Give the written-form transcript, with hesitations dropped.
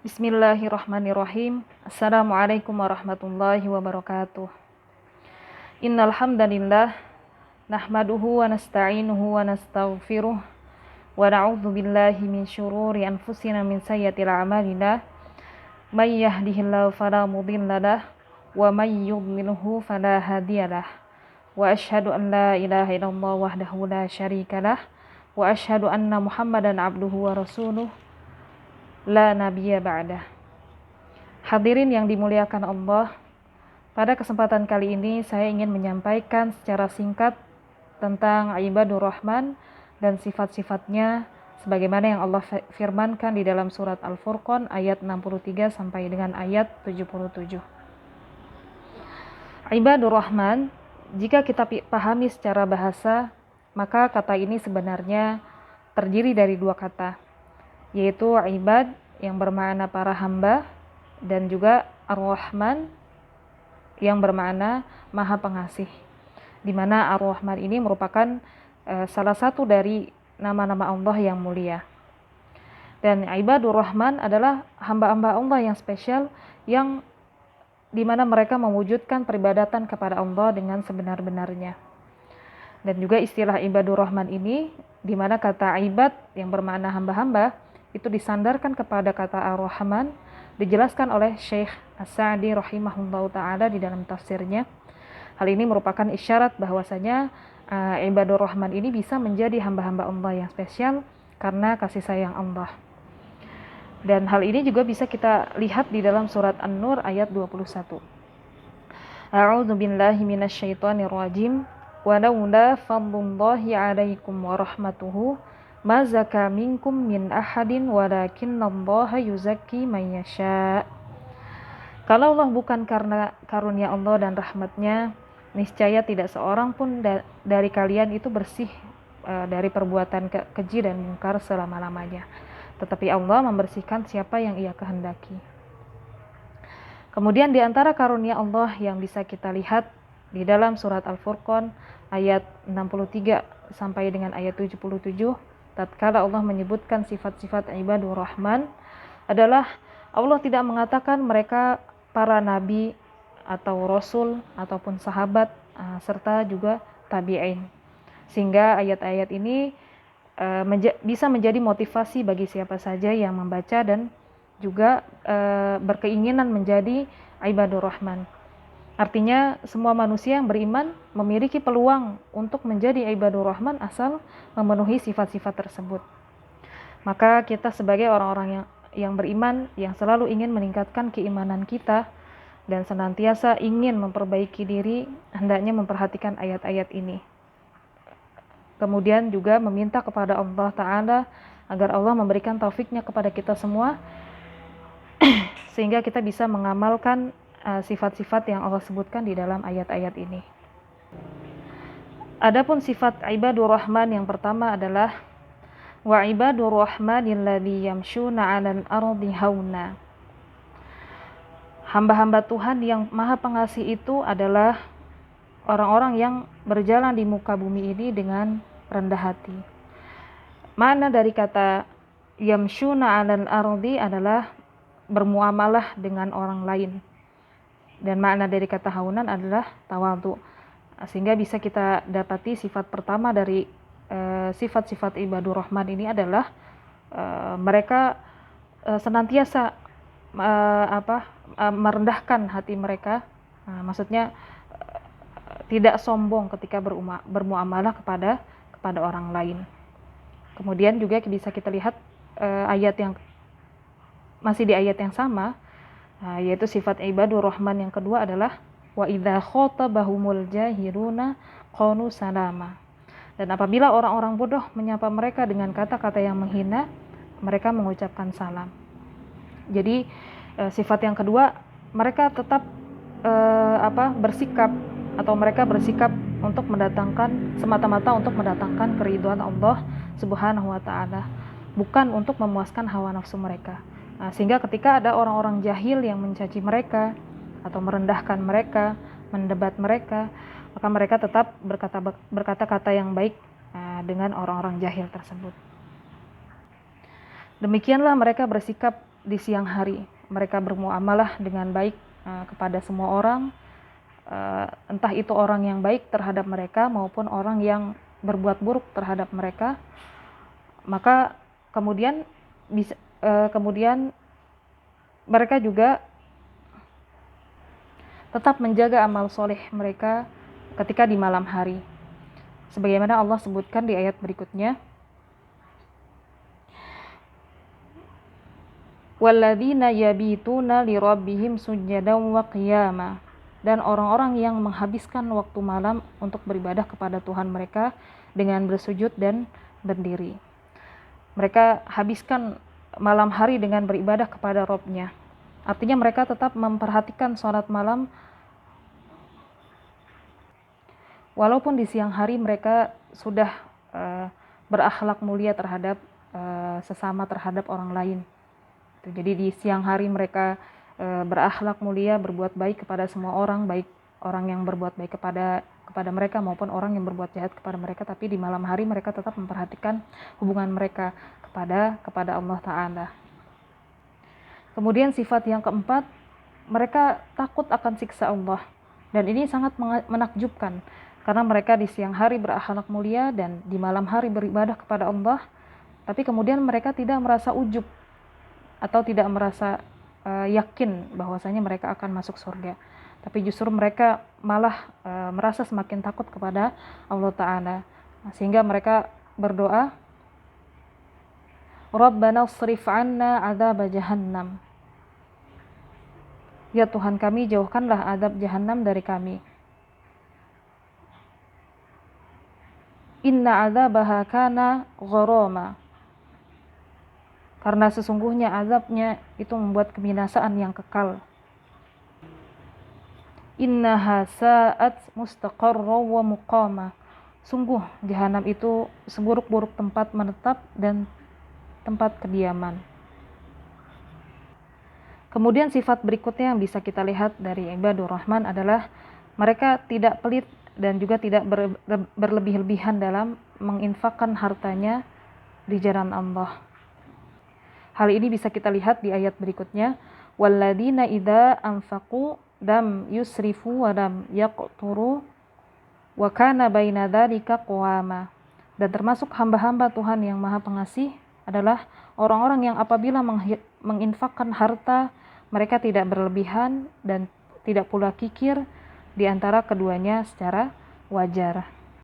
Bismillahirrahmanirrahim. Assalamualaikum warahmatullahi wabarakatuh. Innal hamdalillah nahmaduhu wa nasta'inuhu wa nastaghfiruh wa na'udzu billahi min syururi anfusina min sayyiatil a'malina may yahdihillahu fala mudhillalah wa may yudlilhu fala hadiyalah wa asyhadu an la ilaha illallah wahdahu la syarikalah wa asyhadu anna Muhammadan abduhu wa rasuluh la nabiyya ba'dah. Hadirin yang dimuliakan Allah, pada kesempatan kali ini saya ingin menyampaikan secara singkat tentang ibadur rahman dan sifat-sifatnya sebagaimana yang Allah firmankan di dalam surat Al-Furqan ayat 63 sampai dengan ayat 77. Ibadur rahman, jika kita pahami secara bahasa, maka kata ini sebenarnya terdiri dari dua kata, yaitu ibad yang bermakna para hamba dan juga ar-Rahman yang bermakna maha pengasih, di mana ar-Rahman ini merupakan salah satu dari nama-nama Allah yang mulia. Dan ibadur Rahman adalah hamba-hamba Allah yang spesial, yang di mana mereka mewujudkan peribadatan kepada Allah dengan sebenar-benarnya. Dan juga istilah ibadur Rahman ini, di mana kata ibad yang bermakna hamba-hamba itu disandarkan kepada kata ar-Rahman, dijelaskan oleh Syekh As-Sa'di rahimahullahu ta'ala di dalam tafsirnya. Hal ini merupakan isyarat bahwasanya ibadur Rahman ini bisa menjadi hamba-hamba Allah yang spesial karena kasih sayang Allah. Dan hal ini juga bisa kita lihat di dalam surat An-Nur ayat 21. A'udzu billahi minasyaitonir rajim. Wa laula fadlullahi 'alaikum wa rahmatuhu ma zaka minkum min ahadin walakinnallaha yuzakki man yasha. Kalau Allah bukan karena karunia Allah dan rahmatnya, niscaya tidak seorang pun dari kalian itu bersih dari perbuatan keji dan mungkar selama-lamanya. Tetapi Allah membersihkan siapa yang Ia kehendaki. Kemudian di antara karunia Allah yang bisa kita lihat di dalam surat Al-Furqan ayat 63 sampai dengan ayat 77, tatkala Allah menyebutkan sifat-sifat ibadur Rahman adalah Allah tidak mengatakan mereka para nabi atau rasul ataupun sahabat serta juga tabi'in, sehingga ayat-ayat ini bisa menjadi motivasi bagi siapa saja yang membaca dan juga berkeinginan menjadi ibadur Rahman. Artinya semua manusia yang beriman memiliki peluang untuk menjadi ibadur Rahman asal memenuhi sifat-sifat tersebut. Maka kita sebagai orang-orang yang beriman, yang selalu ingin meningkatkan keimanan kita dan senantiasa ingin memperbaiki diri, hendaknya memperhatikan ayat-ayat ini. Kemudian juga meminta kepada Allah Ta'ala agar Allah memberikan taufiknya kepada kita semua sehingga kita bisa mengamalkan sifat-sifat yang Allah sebutkan di dalam ayat-ayat ini. Adapun sifat ibadur Rahman yang pertama adalah wa ibadur Rahmanil ladzi yamshuna 'alal ardi hauna. Hamba-hamba Tuhan yang Maha Pengasih itu adalah orang-orang yang berjalan di muka bumi ini dengan rendah hati. Makna dari kata yamshuna 'alal ardi adalah bermuamalah dengan orang lain. Dan makna dari kata haunan adalah tawadhu. Sehingga bisa kita dapati sifat pertama dari sifat-sifat ibadur Rahman ini adalah mereka senantiasa merendahkan hati mereka. Maksudnya tidak sombong ketika bermuamalah kepada orang lain. Kemudian juga bisa kita lihat ayat yang masih di ayat yang sama, yaitu sifat ibadur Rahman yang kedua adalah wa idza khotabahumul jahiluna qalu salama. Dan apabila orang-orang bodoh menyapa mereka dengan kata-kata yang menghina, mereka mengucapkan salam. Jadi sifat yang kedua, mereka tetap bersikap atau mereka bersikap untuk mendatangkan semata-mata untuk mendatangkan keridhaan Allah Subhanahu wa taala, bukan untuk memuaskan hawa nafsu mereka. Sehingga ketika ada orang-orang jahil yang mencaci mereka atau merendahkan mereka, mendebat mereka, maka mereka tetap berkata-kata yang baik dengan orang-orang jahil tersebut. Demikianlah mereka bersikap di siang hari. Mereka bermuamalah dengan baik kepada semua orang, entah itu orang yang baik terhadap mereka maupun orang yang berbuat buruk terhadap mereka. Maka kemudian mereka juga tetap menjaga amal soleh mereka ketika di malam hari. Sebagaimana Allah sebutkan di ayat berikutnya, walladzina yabituna lirabbihim sujadan wa qiyama, dan orang-orang yang menghabiskan waktu malam untuk beribadah kepada Tuhan mereka dengan bersujud dan berdiri. Mereka habiskan malam hari dengan beribadah kepada Rabb-nya. Artinya mereka tetap memperhatikan sholat malam, walaupun di siang hari mereka sudah berakhlak mulia terhadap sesama, terhadap orang lain. Jadi di siang hari mereka berakhlak mulia, berbuat baik kepada semua orang, baik orang yang berbuat baik kepada mereka maupun orang yang berbuat jahat kepada mereka. Tapi di malam hari mereka tetap memperhatikan hubungan mereka kepada Allah Ta'ala. Kemudian sifat yang keempat, mereka takut akan siksa Allah. Dan ini sangat menakjubkan, karena mereka di siang hari berakhlak mulia dan di malam hari beribadah kepada Allah, tapi kemudian mereka tidak merasa ujub atau tidak merasa yakin bahwasanya mereka akan masuk surga. Tapi justru mereka malah merasa semakin takut kepada Allah Ta'ala. Sehingga mereka berdoa, Rabbana srif anna adzab jahannam. Ya Tuhan kami, jauhkanlah azab jahannam dari kami. Inna adzabaha kana gharama. Karena sesungguhnya azabnya itu membuat kebinasaan yang kekal. Innaha sa'at mustaqarra wa muqama. Sungguh jahanam itu seburuk-buruk tempat menetap dan tempat kediaman. Kemudian sifat berikutnya yang bisa kita lihat dari ibadur rahman adalah mereka tidak pelit dan juga tidak berlebih-lebihan dalam menginfakkan hartanya di jalan Allah. Hal ini bisa kita lihat di ayat berikutnya, walladzina idza anfaqu lam yusrifu wa lam yaqturu wa kana baina dzalika qawama. Dan termasuk hamba-hamba Tuhan yang Maha Pengasih adalah orang-orang yang apabila menginfakkan harta, mereka tidak berlebihan dan tidak pula kikir, di antara keduanya secara wajar.